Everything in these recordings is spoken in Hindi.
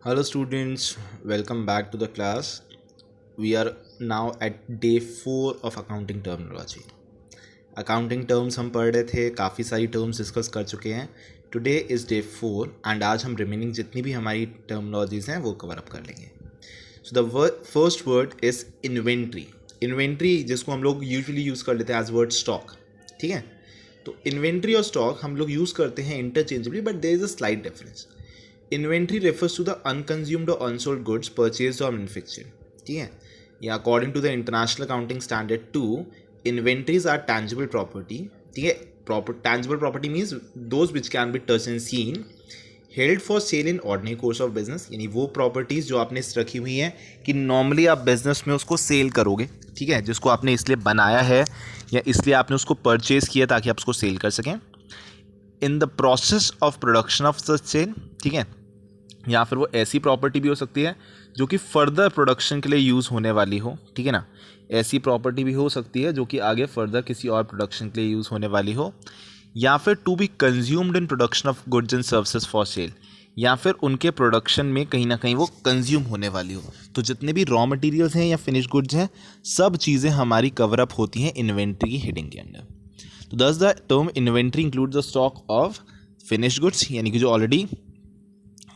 Hello students, welcome back to the class. We are now at day 4 of accounting terminology. Accounting terms हम पढ़ रहे थे, काफ़ी सारी टर्म्स डिस्कस कर चुके हैं. टुडे इज़ डे 4 एंड आज हम रिमेनिंग जितनी भी हमारी टर्मिनोलॉजीज़ हैं वो कवर अप कर लेंगे. So the first word is inventory. Inventory जिसको हम लोग यूजुअली यूज़ कर लेते हैं एज वर्ड स्टॉक. ठीक है, तो इन्वेंट्री और स्टॉक हम लोग यूज़ करते हैं interchangeably, but there is a slight difference. Inventory refers to the unconsumed or unsold goods purchased or manufactured. ठीक है, या according to the international accounting standard 2, inventories are tangible property. ठीक है, tangible property means those which can be touch and seen, held for sale in ordinary course of business. यानी वो प्रॉपर्टीज़ जो आपने रखी हुई हैं कि नॉर्मली आप बिजनेस में उसको सेल करोगे. ठीक है, जिसको आपने इसलिए बनाया है या इसलिए आपने उसको परचेज किया ताकि आप उसको सेल कर सकें. In the process of production of such sale. ठीक है, या फिर वो ऐसी प्रॉपर्टी भी हो सकती है जो कि फर्दर प्रोडक्शन के लिए यूज़ होने वाली हो. ठीक है ना, ऐसी प्रॉपर्टी भी हो सकती है जो कि आगे फर्दर किसी और प्रोडक्शन के लिए यूज़ होने वाली हो. या फिर to be consumed in production of goods and services for sale, या फिर उनके प्रोडक्शन में कहीं ना कहीं वो कंज्यूम होने वाली हो. तो जितने भी रॉ मटेरियल्स हैं या फिनिश गुड्स हैं, सब चीज़ें हमारी कवर अप होती हैं इन्वेंट्री की हेडिंग के अंडर. तो दस the term inventory include the stock of finish goods, यानी कि जो ऑलरेडी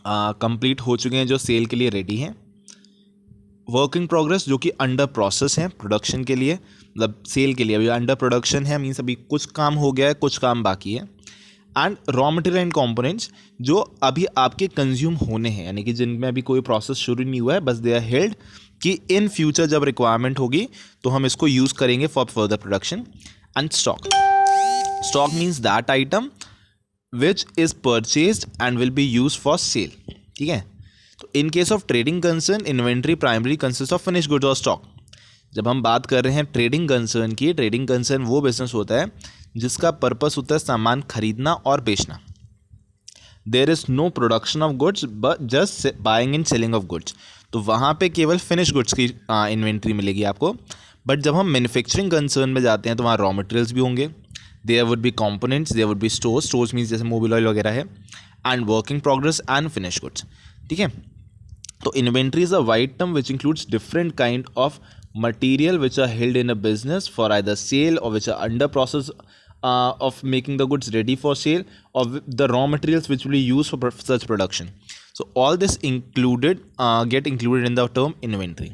कंप्लीट हो चुके हैं, जो सेल के लिए रेडी हैं. वर्क इन प्रोग्रेस, जो कि अंडर प्रोसेस है प्रोडक्शन के लिए, मतलब सेल के लिए अभी अंडर प्रोडक्शन है, मीन्स अभी कुछ काम हो गया है, कुछ काम बाकी है. And raw material and components, जो अभी आपके कंज्यूम होने हैं, यानी कि जिनमें अभी कोई प्रोसेस शुरू नहीं हुआ है, बस दे आर हेल्ड कि इन फ्यूचर जब रिक्वायरमेंट होगी तो हम इसको यूज़ करेंगे for further production. And stock means that item which is purchased and will be used for sale. ठीक है, तो in case of trading concern inventory primary consist of finish goods और स्टॉक. जब हम बात कर रहे हैं ट्रेडिंग कंसर्न की, ट्रेडिंग कंसर्न वो बिजनेस होता है जिसका पर्पस होता है सामान खरीदना और बेचना. There is no production of goods but just buying and selling of goods. तो वहाँ पे केवल फिनिश गुड्स की इन्वेंट्री मिलेगी आपको. बट जब हम मैन्युफैक्चरिंग कंसर्न में जाते हैं तो वहाँ रॉ मटेरियल्स भी होंगे, there would be components, there would be stores means जैसे मोबिल ऑयल वगैरह है, and working progress and finish goods. ठीक है, तो inventory is a wide term which includes different kind of material which are held in a business for either sale or which are under process of making the goods ready for sale, or the raw materials which will be used for such production. So all this included get included in the term inventory.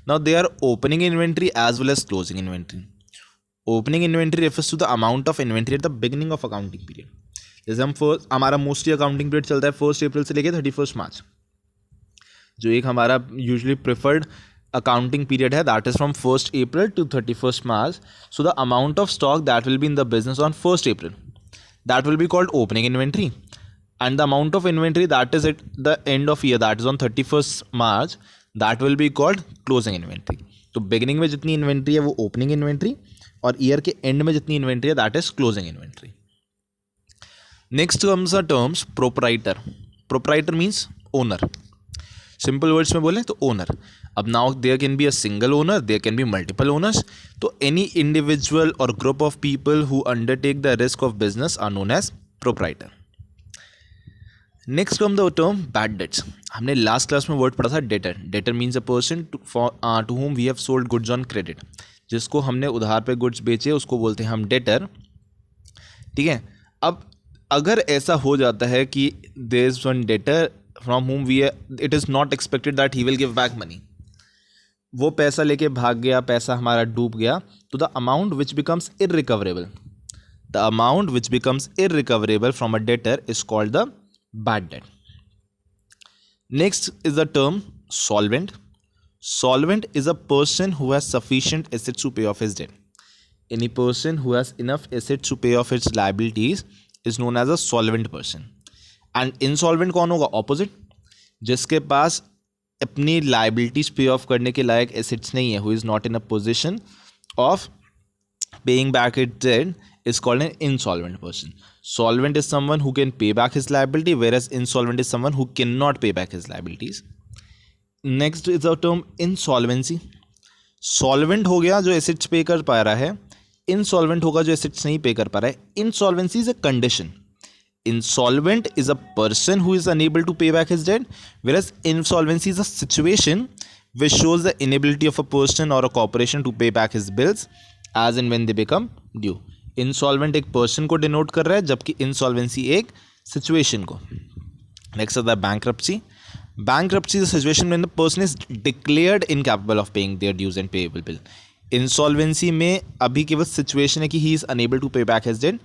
Now they are opening inventory as well as closing inventory. Opening inventory refers to the amount of inventory at the beginning of accounting period. जैसे हम हमारा मोस्टली अकाउंटिंग पीरियड चलता है 1 अप्रैल से लेकर 31 मार्च. जो एक हमारा यूजुअली प्रेफर्ड accounting period है, that is from 1st April to 31st March. So the amount of stock that will be in the business on 1st April, that will be called opening inventory, and the amount of inventory that is at the end of year, that is on 31st March, that will be called closing inventory. तो beginning में जितनी inventory है वो opening inventory, और year के end में जितनी inventory है that is closing inventory. Next comes the terms proprietor. Proprietor means owner. Simple words में बोलें तो ओनर. अब now there can be a single owner, there can be multiple owners. तो एनी इंडिविजुअल और group of people who undertake the risk of business are known as proprietor. Next come the term bad debts. हमने लास्ट क्लास में वर्ड पढ़ा था debtor. Debtor means a person to whom we have sold goods on credit. जिसको हमने उधार पे गुड्स बेचे उसको बोलते हैं हम डेटर. ठीक है, अब अगर ऐसा हो जाता है कि there is one debtor from whom it is not expected that he will give back money, वो पैसा लेके भाग गया, पैसा हमारा डूब गया, तो the amount which becomes irrecoverable from a debtor is called the bad debt. Next is the term solvent. Solvent is a person who has sufficient assets to pay off his debt. Any person who has enough assets to pay off his liabilities is known as a solvent person. And insolvent कौन होगा? ऑपोजिट. जिसके पास अपनी लाइबिलिटीज पे ऑफ करने के लायक एसेट्स नहीं है, who is not in a position of paying back it debt, is called an insolvent person. Solvent is someone who can pay back his liability, whereas insolvent is someone who can not pay back his liabilities. Next is the term insolvency. Solvent हो गया जो एसेट्स पे कर पा रहा है, इंसॉल्वेंट होगा जो एसेट्स नहीं पे कर पा रहा है. Insolvency is a condition Insolvent is a person who is unable to pay back his debt, whereas insolvency is a situation which shows the inability of a person or a corporation to pay back his bills as and when they become due. Insolvent एक person को denote कर रहा है, जबकि insolvency एक situation को. Next is the bankruptcy. Bankruptcy is a situation when the person is declared incapable of paying their dues and payable bill. Insolvency में अभी केवल situation है कि he is unable to pay back his debt,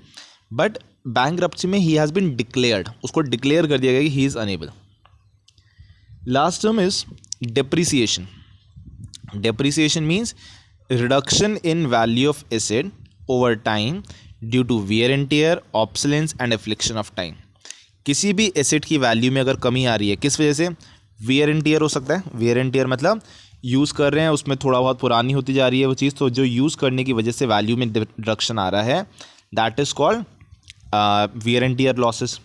but bankruptcy में he has been declared, उसको declare कर दिया गया कि he is unable. Last term is depreciation. Depreciation means reduction in value of asset over time due to wear and tear, obsolescence and affliction of time. किसी भी एसेट की वैल्यू में अगर कमी आ रही है, किस वजह से? वेयर एंड टीयर हो सकता है. वेयर एंड टीयर मतलब यूज़ कर रहे हैं, उसमें थोड़ा बहुत पुरानी होती जा रही है वो चीज़, तो जो यूज़ करने की वजह से वैल्यू में रिडक्शन आ रहा है, that is called wear and tear losses.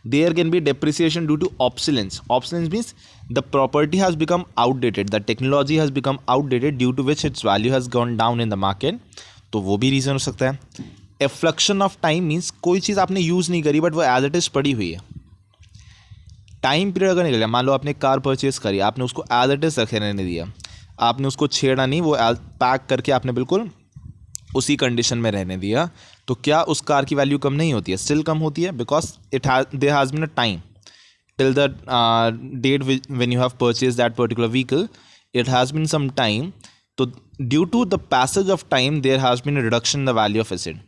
There can be depreciation due to obsolescence. Obsolescence means the property has become outdated, the technology has become outdated, due to which its value has gone down in the market. तो वो भी रीज़न हो सकता है. Affliction of time means कोई चीज़ आपने यूज़ नहीं करी बट वो एज इट इज़ पड़ी हुई है. टाइम पीरियड अगर निकल गया, मान लो आपने कार परचेज करी, आपने उसको एज इट इज़ रखे रहने दिया, आपने उसको छेड़ा नहीं, वो पैक करके आपने बिल्कुल उसी कंडीशन में रहने दिया, तो क्या उस कार की वैल्यू कम नहीं होती है? स्टिल कम होती है, because there has been a time till the date when you have purchase that particular vehicle, it has been some time. तो due to the passage of time there has been a reduction in the value of asset,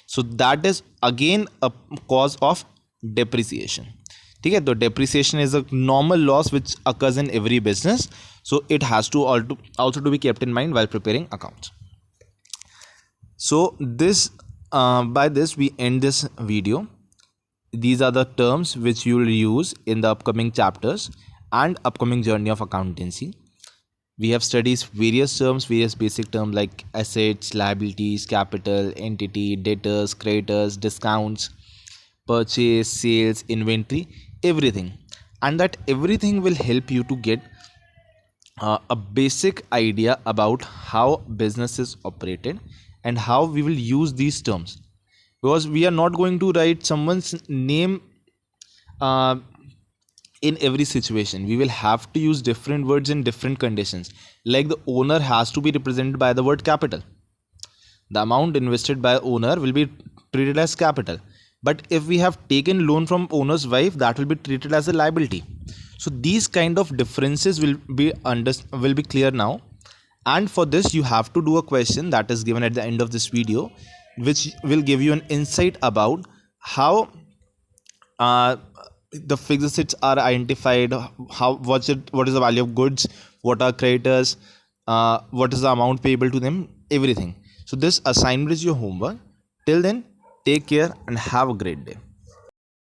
so that is again a cause of depreciation. ठीक है, तो depreciation is a normal loss which occurs in every business, so it has to also to be kept in mind while preparing accounts. So by this we end this video. These are the terms which you will use in the upcoming chapters and upcoming journey of accountancy. We have studied various terms, various basic terms like assets, liabilities, capital, entity, debtors, creditors, discounts, purchase, sales, inventory, everything, and that everything will help you to get a basic idea about how business is operated and how we will use these terms, because we are not going to write someone's name in every situation. We will have to use different words in different conditions. Like the owner has to be represented by the word capital. The amount invested by owner will be treated as capital, but if we have taken loan from owner's wife, that will be treated as a liability. So these kind of differences will be clear now. And for this you have to do a question that is given at the end of this video, which will give you an insight about how the fixed assets are identified, what is the value of goods, what are creditors, what is the amount payable to them, everything. So this assignment is your homework. Till then, take care and have a great day.